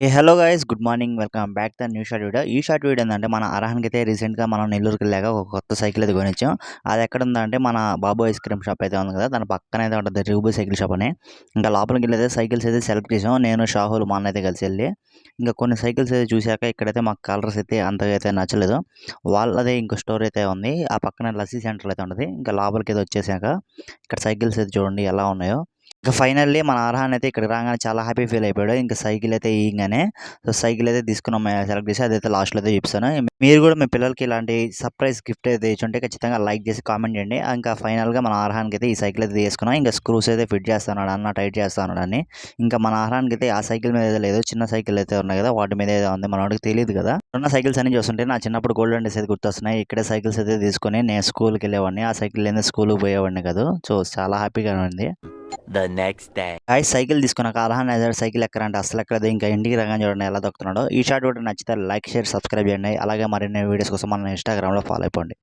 Hello guys, good morning. Welcome back to new short video. ఈ short video ఏంటంటే మన అర్హాన్‌కి అయితే రీసెంట్‌గా మనం నెల్లూరుకి వెళ్ళాక ఒక కొత్త సైకిల్ అయితే కొనిచ్చాం. అది ఎక్కడ ఉందంటే మన బాబు ఐస్ క్రీమ్ షాప్ అయితే ఉంది కదా, దాని పక్కన అయితే ఉంటుంది రూబీ సైకిల్ షాప్ అని. ఇంకా లోపలికి వెళ్ళి అయితే సైకిల్స్ అయితే సెలెక్ట్ చేసాం. నేను, షాహుల్, మా అన్న అయితే కలిసి వెళ్ళి ఇంకా కొన్ని సైకిల్స్ అయితే చూశాక ఇక్కడైతే మాకు కలర్స్ అయితే అంతగా అయితే నచ్చలేదు. వాళ్ళదే ఇంకో స్టోర్ అయితే ఉంది. ఆ పక్కన లస్సీ సెంటర్ అయితే ఉంటుంది. ఇంకా లోపలికి అయితే వచ్చేసాక ఇక్కడ సైకిల్స్ అయితే చూడండి ఎలా ఉన్నాయో. ఇంకా ఫైనల్లీ మన అర్హాన్ అయితే ఇక్కడికి రాగానే చాలా హ్యాపీ ఫీల్ అయిపోయాడు. ఇంకా సైకిల్ అయితే ఇయ్యంగానే సైకిల్ అయితే తీసుకున్నాం, సెలెక్ట్ చేసి అదైతే లాస్ట్‌లో అయితే చూపిస్తాను. మీరు కూడా మీ పిల్లలకి ఇలాంటి సర్ప్రైజ్ గిఫ్ట్ అయితే ఇచ్చుంటే ఖచ్చితంగా లైక్ చేసి కామెంట్ చేయండి. ఇంకా ఫైనల్‌గా మన అర్హాన్‌కి అయితే ఈ సైకిల్ అయితే తీసుకున్నాం. ఇంకా స్క్రూస్ అయితే ఫిట్ చేస్తున్నాడు అన్న, టైట్ చేస్తున్నాడు అని. ఇంకా మన అర్హాన్‌కి అయితే ఆ సైకిల్ మీద అయితే లేదు, చిన్న సైకిల్ అయితే ఉన్నాయి కదా వాటి మీద అయితే ఉంది. మనోడికి తెలీదు కదా. ఉన్న సైకిల్స్ అన్ని చూస్తుంటే నా చిన్నప్పుడు గోల్డెన్ డేస్ అయితే గుర్తొస్తున్నాయి. ఇక్కడే సైకిల్స్ అయితే తీసుకొని నేను స్కూల్‌కి వెళ్ళేవాడిని. ఆ సైకిల్ లేనిదే స్కూల్‌కి పోయేవాడిని కాదు. సో చాలా హ్యాపీగా ఉంది. The next day. Guys, cycle తీసుకున్నాక అర్హాన్ అయితే సైకిల్ ఎక్కరంటే అసలు ఎక్కలేదు. ఇంకా ఇంటికి రాగానే చూడండి ఎలా దొక్కుతున్నాడో. ఈ షార్ట్ వీడియో నచ్చితే లైక్, షేర్, సబ్స్క్రైబ్ చేయండి. అలాగే మరిన్ని వీడియోస్ కోసం మన ఇన్‌స్టాగ్రామ్‌లో ఫాలో అయిపోండి.